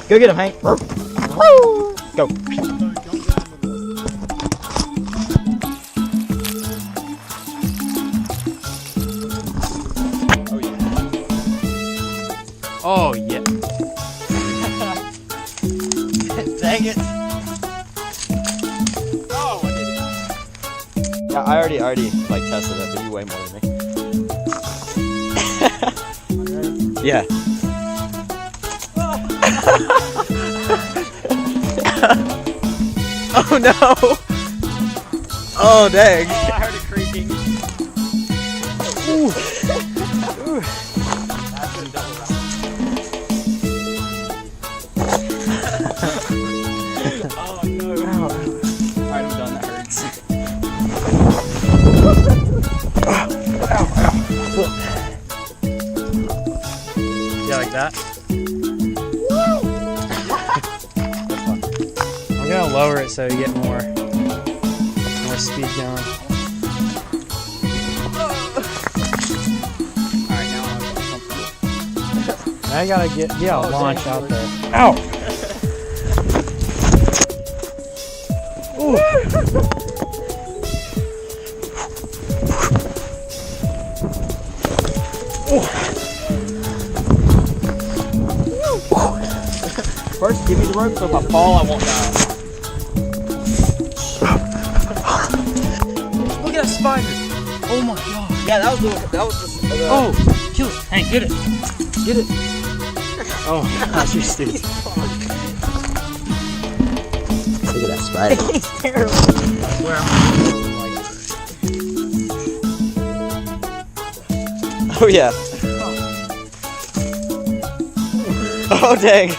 Go get him, Hank. Go. Oh yeah. Dang it. Oh, I did it. Yeah, I already like tested it, but you weigh more than me. Yeah. Oh no! Oh dang! Oh, I heard it creaking. Ooh. Ooh. That's a double round. Oh no! Alright, I'm done. That hurts. Yeah, like that. I'm gonna lower it so you get more speed going. Alright, now I'm comfortable. I gotta get a launch out there. Ow! Ooh. First, give me the rope so if I fall, I won't die. Look at that spider! Oh my god! Yeah, that was the. Oh! Kill it! Hank, get it! Get it! Oh, gosh, you're stupid. Look at that spider. He's terrible. That's where Oh yeah. Oh dang.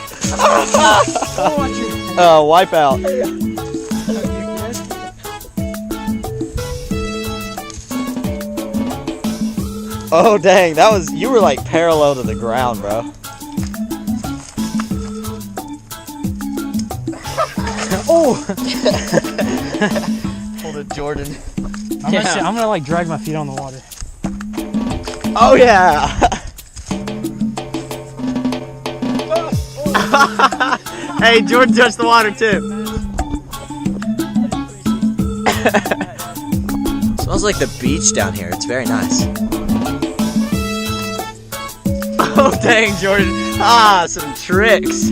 Wipe out. Oh dang, that was, you were like parallel to the ground, bro. Oh! Hold it, Jordan. I'm gonna like drag my feet on the water. Oh yeah. Hey, Jordan touched the water too. Smells like the beach down here. It's very nice. Oh dang, Jordan. Ah, some tricks.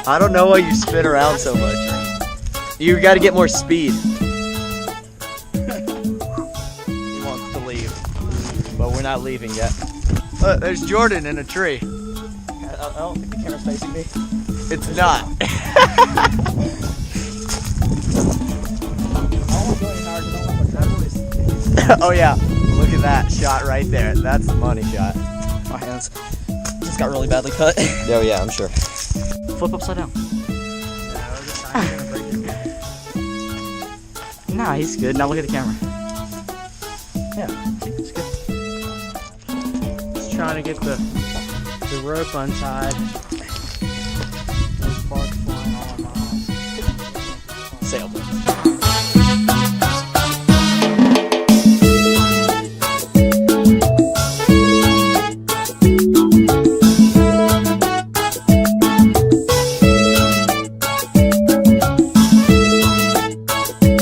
I don't know why you spin around so much. You gotta get more speed. He wants to leave, but we're not leaving yet. Look, there's Jordan in a tree. I don't think the camera's facing me. It's not. Oh yeah, look at that shot right there. That's the money shot. My hands just got really badly cut. Oh yeah, I'm sure. Flip upside down. Nah, he's good. Now look at the camera. Yeah, it's good. Just trying to get the rope untied. Those sparks flying all in my eyes. Sailboat.